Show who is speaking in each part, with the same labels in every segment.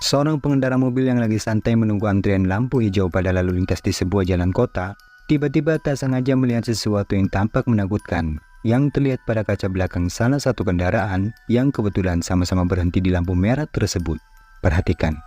Speaker 1: Seorang pengendara mobil yang lagi santai menunggu antrian lampu hijau pada lalu lintas di sebuah jalan kota, tiba-tiba tak sengaja melihat sesuatu yang tampak menakutkan, yang terlihat pada kaca belakang salah satu kendaraan yang kebetulan sama-sama berhenti di lampu merah tersebut. Perhatikan.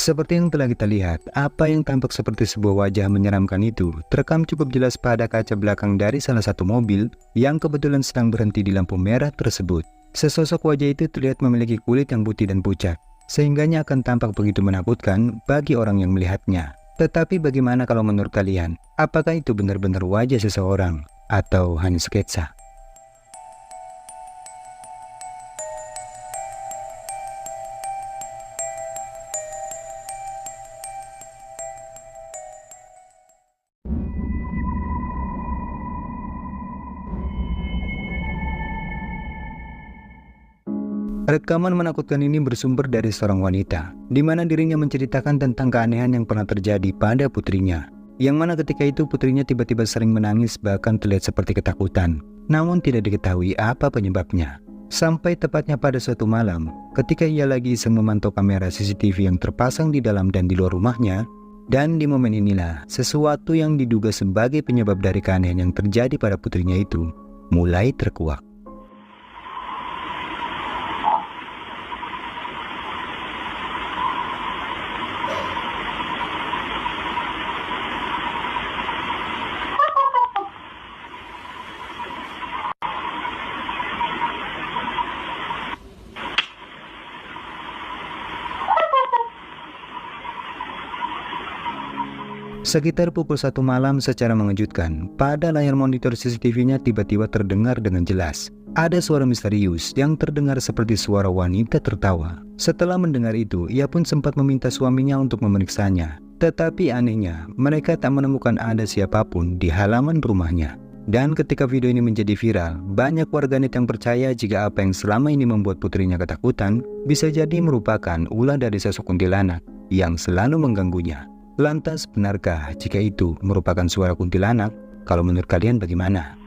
Speaker 1: Seperti yang telah kita lihat, apa yang tampak seperti sebuah wajah menyeramkan itu terekam cukup jelas pada kaca belakang dari salah satu mobil yang kebetulan sedang berhenti di lampu merah tersebut. Sesosok wajah itu terlihat memiliki kulit yang putih dan pucat, sehingganya akan tampak begitu menakutkan bagi orang yang melihatnya. Tetapi bagaimana kalau menurut kalian, apakah itu benar-benar wajah seseorang atau hanya sketsa? Rekaman menakutkan ini bersumber dari seorang wanita, di mana dirinya menceritakan tentang keanehan yang pernah terjadi pada putrinya. Yang mana ketika itu putrinya tiba-tiba sering menangis bahkan terlihat seperti ketakutan, namun tidak diketahui apa penyebabnya. Sampai tepatnya pada suatu malam, ketika ia lagi iseng memantau kamera CCTV yang terpasang di dalam dan di luar rumahnya, dan di momen inilah sesuatu yang diduga sebagai penyebab dari keanehan yang terjadi pada putrinya itu mulai terkuak. Sekitar pukul 1 malam secara mengejutkan, pada layar monitor CCTV-nya tiba-tiba terdengar dengan jelas. Ada suara misterius yang terdengar seperti suara wanita tertawa. Setelah mendengar itu, ia pun sempat meminta suaminya untuk memeriksanya. Tetapi anehnya, mereka tak menemukan ada siapapun di halaman rumahnya. Dan ketika video ini menjadi viral, banyak warganet yang percaya jika apa yang selama ini membuat putrinya ketakutan, bisa jadi merupakan ulah dari sosok kuntilanak yang selalu mengganggunya. Lantas benarkah jika itu merupakan suara kuntilanak? Kalau menurut kalian bagaimana?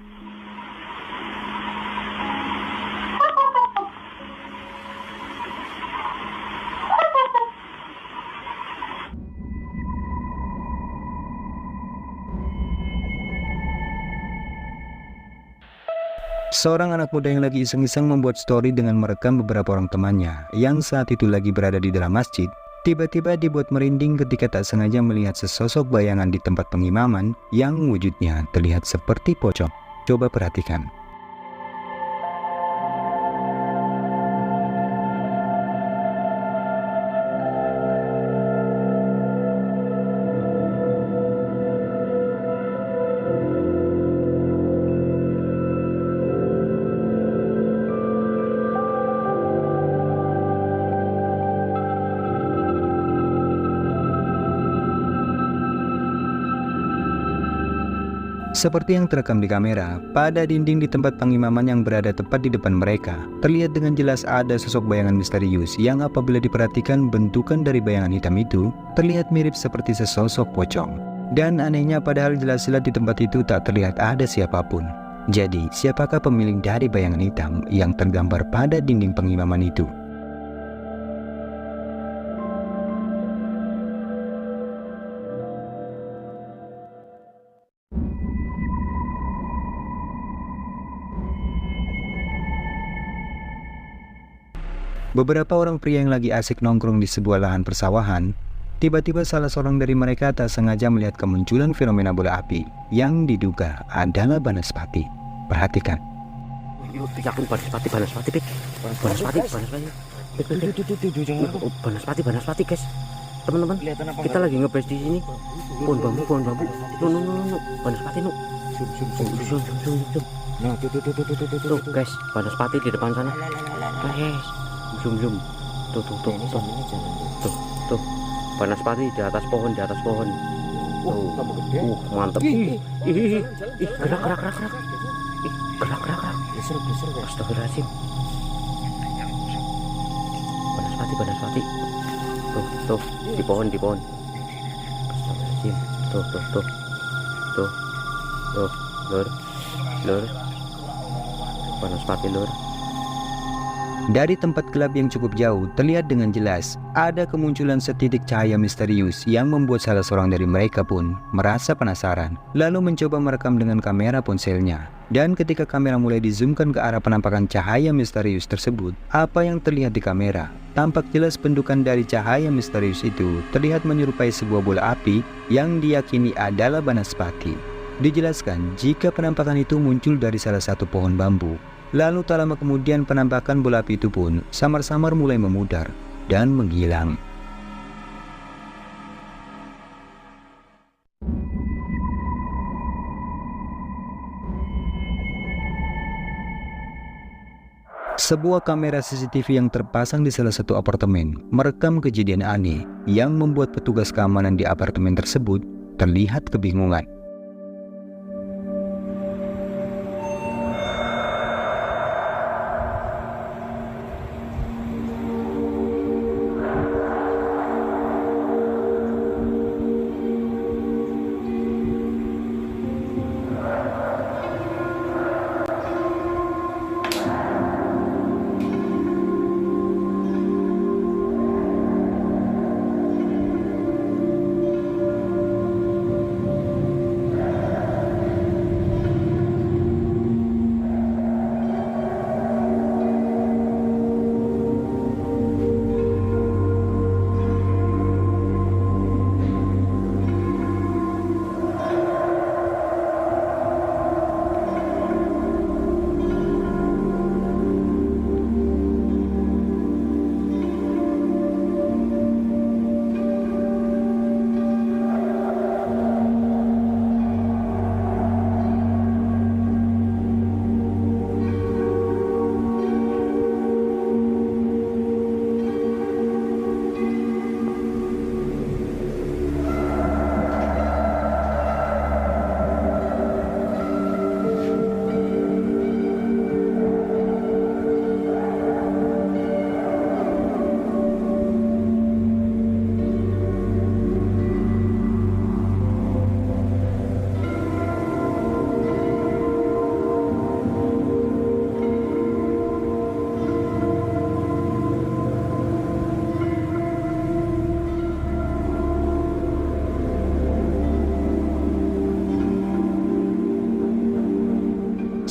Speaker 1: Seorang anak muda yang lagi iseng-iseng membuat story dengan merekam beberapa orang temannya yang saat itu lagi berada di dalam masjid, tiba-tiba dibuat merinding ketika tak sengaja melihat sesosok bayangan di tempat pengimaman yang wujudnya terlihat seperti pocong. Coba perhatikan. Seperti yang terekam di kamera, pada dinding di tempat pengimaman yang berada tepat di depan mereka, terlihat dengan jelas ada sosok bayangan misterius yang apabila diperhatikan bentukan dari bayangan hitam itu, terlihat mirip seperti sesosok pocong. Dan anehnya padahal jelas-jelas di tempat itu tak terlihat ada siapapun. Jadi, siapakah pemilik dari bayangan hitam yang tergambar pada dinding pengimaman itu? Beberapa orang pria yang lagi asik nongkrong di sebuah lahan persawahan, tiba-tiba salah seorang dari mereka tak sengaja melihat kemunculan fenomena bola api yang diduga adalah banaspati. Perhatikan.
Speaker 2: Yakin banaspati, guys. Teman-teman, kita lagi ngebahas di sini. Pohon bambu. No, banaspati, no. Zoom. Nah, tuh, guys, banaspati di depan sana. Guys. Zoom. Tuh. Banaspati di atas pohon. Tuh. Mantap. Ih, gerak. Gerak. Astagfirullahaladzim. Banaspati. Tuh, di pohon. Astagfirullahaladzim. Tuh, lur. Banaspati lur.
Speaker 1: Dari tempat gelap yang cukup jauh, terlihat dengan jelas ada kemunculan setitik cahaya misterius yang membuat salah seorang dari mereka pun merasa penasaran, lalu mencoba merekam dengan kamera ponselnya. Dan ketika kamera mulai dizoomkan ke arah penampakan cahaya misterius tersebut, apa yang terlihat di kamera? Tampak jelas bentukan dari cahaya misterius itu terlihat menyerupai sebuah bola api yang diyakini adalah banaspati. Dijelaskan jika penampakan itu muncul dari salah satu pohon bambu. Lalu tak lama kemudian penampakan bola api itu pun samar-samar mulai memudar dan menghilang. Sebuah kamera CCTV yang terpasang di salah satu apartemen merekam kejadian aneh yang membuat petugas keamanan di apartemen tersebut terlihat kebingungan.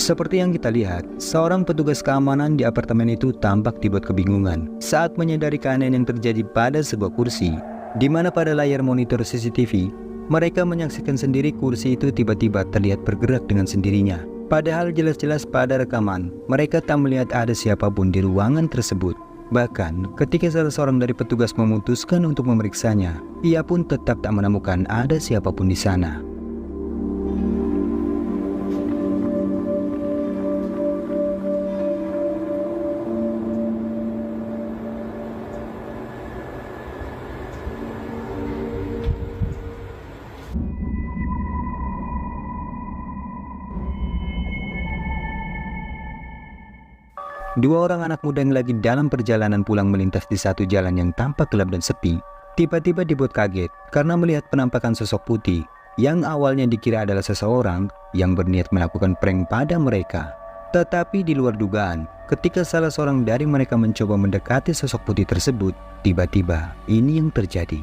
Speaker 1: Seperti yang kita lihat, seorang petugas keamanan di apartemen itu tampak dibuat kebingungan saat menyadari keanehan yang terjadi pada sebuah kursi, di mana pada layar monitor CCTV, mereka menyaksikan sendiri kursi itu tiba-tiba terlihat bergerak dengan sendirinya. Padahal jelas-jelas pada rekaman, mereka tak melihat ada siapapun di ruangan tersebut. Bahkan, ketika salah seorang dari petugas memutuskan untuk memeriksanya, ia pun tetap tak menemukan ada siapapun di sana. Dua orang anak muda yang lagi dalam perjalanan pulang melintas di satu jalan yang tampak gelap dan sepi, tiba-tiba dibuat kaget karena melihat penampakan sosok putih yang awalnya dikira adalah seseorang yang berniat melakukan prank pada mereka. Tetapi di luar dugaan, ketika salah seorang dari mereka mencoba mendekati sosok putih tersebut, tiba-tiba ini yang terjadi.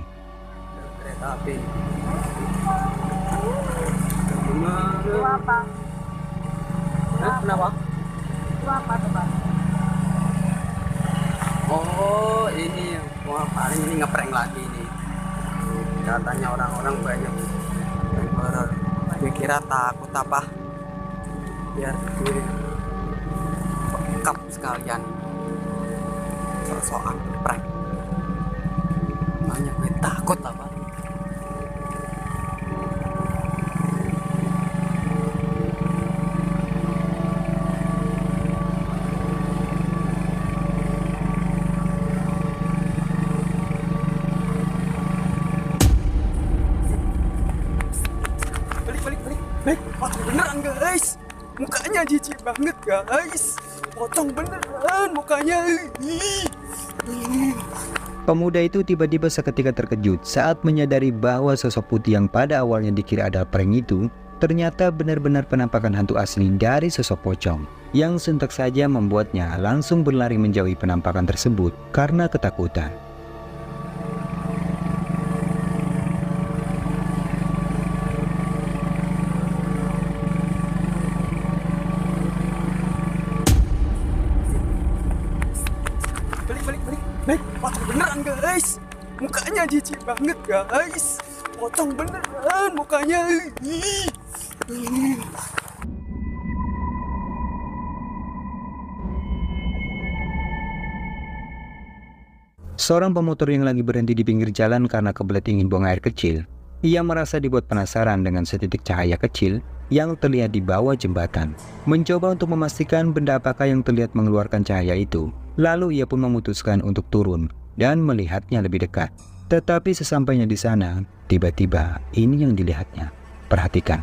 Speaker 3: Kereta api. Itu apa? Kenapa? Itu apa tuh, Pak? Oh, ini wah paling ini ngeprank lagi nih. Katanya orang-orang banyak yang horor. Gue kira takut apa? Biar gue bekap sekalian. Sok-sokan prank. Makanya gue takut apa? Wah, beneran guys, mukanya jijik banget guys, pocong beneran mukanya.
Speaker 1: Pemuda itu tiba-tiba seketika terkejut saat menyadari bahwa sosok putih yang pada awalnya dikira adalah prank itu ternyata benar-benar penampakan hantu asli dari sosok pocong, yang sontak saja membuatnya langsung berlari menjauhi penampakan tersebut karena ketakutan.
Speaker 3: Balik. Pocong beneran guys. Mukanya jijik banget guys. Pocong beneran mukanya.
Speaker 1: Seorang pemotor yang lagi berhenti di pinggir jalan karena kebelet ingin buang air kecil. Ia merasa dibuat penasaran dengan setitik cahaya kecil yang terlihat di bawah jembatan. Mencoba untuk memastikan benda apakah yang terlihat mengeluarkan cahaya itu. Lalu ia pun memutuskan untuk turun dan melihatnya lebih dekat. Tetapi sesampainya di sana, tiba-tiba ini yang dilihatnya. Perhatikan.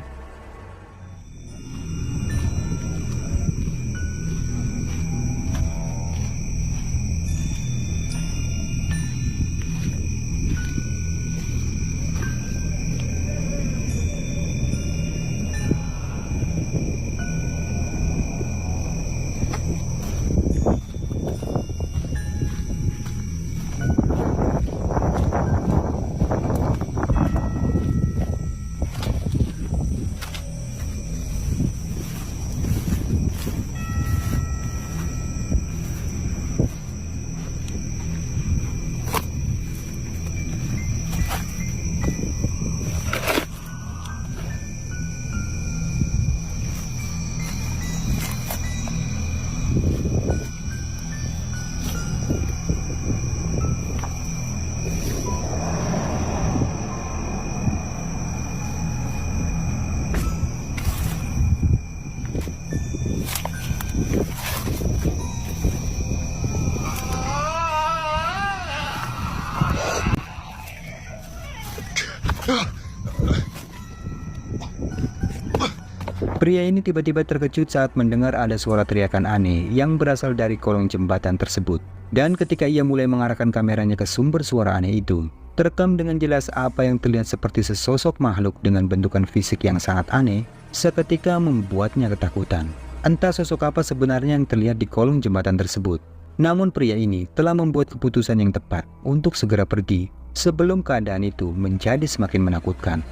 Speaker 1: Pria ini tiba-tiba terkejut saat mendengar ada suara teriakan aneh yang berasal dari kolong jembatan tersebut. Dan ketika ia mulai mengarahkan kameranya ke sumber suara aneh itu, terekam dengan jelas apa yang terlihat seperti sesosok makhluk dengan bentukan fisik yang sangat aneh, seketika membuatnya ketakutan. Entah sosok apa sebenarnya yang terlihat di kolong jembatan tersebut. Namun pria ini telah membuat keputusan yang tepat untuk segera pergi sebelum keadaan itu menjadi semakin menakutkan.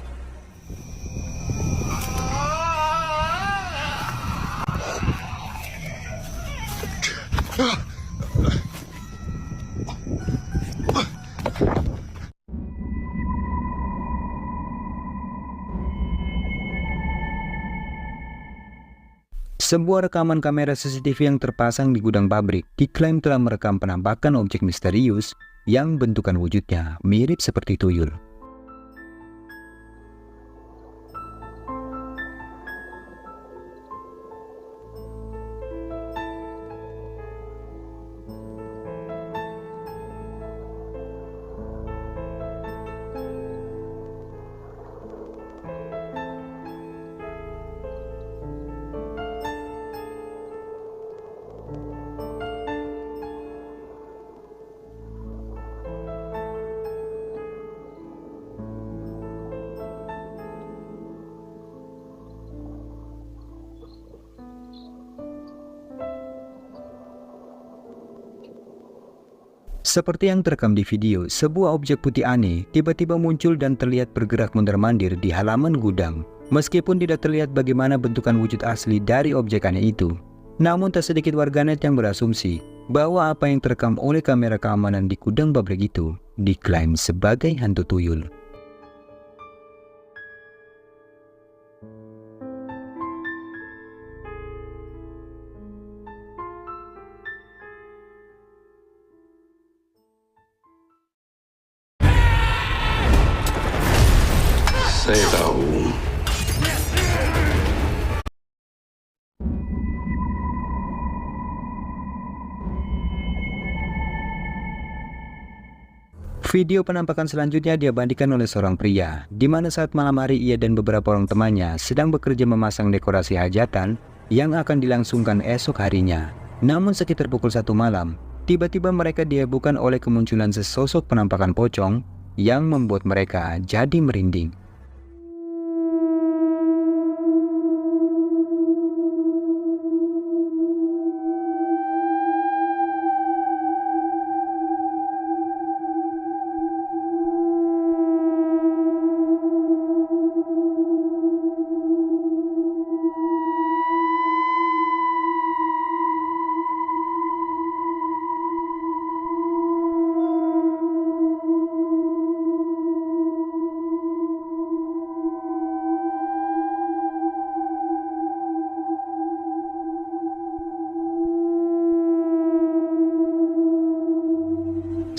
Speaker 1: Sebuah rekaman kamera CCTV yang terpasang di gudang pabrik diklaim telah merekam penampakan objek misterius yang bentukan wujudnya mirip seperti tuyul. Seperti yang terekam di video, sebuah objek putih aneh tiba-tiba muncul dan terlihat bergerak mondar-mandir di halaman gudang. Meskipun tidak terlihat bagaimana bentukan wujud asli dari objek aneh itu, namun tak sedikit warganet yang berasumsi bahwa apa yang terekam oleh kamera keamanan di gudang pabrik itu diklaim sebagai hantu tuyul.
Speaker 4: Saya tahu.
Speaker 1: Video penampakan selanjutnya diabadikan oleh seorang pria, di mana saat malam hari ia dan beberapa orang temannya sedang bekerja memasang dekorasi hajatan yang akan dilangsungkan esok harinya. Namun sekitar pukul 1 malam, Tiba-tiba mereka dihebohkan oleh kemunculan sesosok penampakan pocong yang membuat mereka jadi merinding.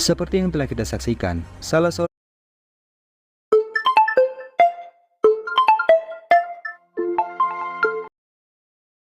Speaker 1: Seperti yang telah kita saksikan, salah seorang